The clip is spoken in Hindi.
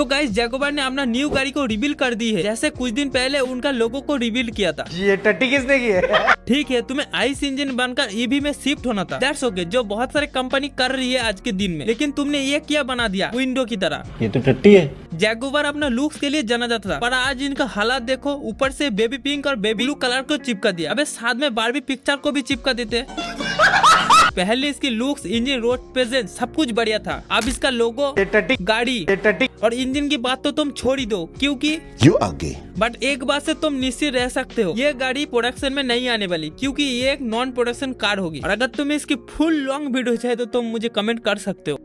तो गाइस जैगुआर ने अपना न्यू गाड़ी को रिवील कर दी है, जैसे कुछ दिन पहले उनका लोगो को रिवील किया था। ये टट्टी किसने की है? ठीक है, तुम्हें आइस इंजन बनकर ईवी में शिफ्ट होना था, दैट्स ओके, जो बहुत सारे कंपनी कर रही है आज के दिन में, लेकिन तुमने ये क्या बना दिया विंडो की तरह। ये तो टट्टी है। जैगुआर अपना लुक्स के लिए जाना जाता था, पर आज इनका हालात देखो, ऊपर से बेबी पिंक और बेबी ब्लू कलर को चिपका दिया। अबे साथ में बारबी पिक्चर को भी चिपका देते। पहले इसकी लुक्स, इंजन, रोड प्रेजेंस सब कुछ बढ़िया था, अब इसका लोगो, गाड़ी और इंजन की बात तो तुम छोड़ ही दो, क्योंकि बट एक बात से तुम निश्चित रह सकते हो, ये गाड़ी प्रोडक्शन में नहीं आने वाली, क्योंकि ये एक नॉन प्रोडक्शन कार होगी। और अगर तुम्हें इसकी फुल लॉन्ग वीडियो चाहिए तो तुम मुझे कमेंट कर सकते हो।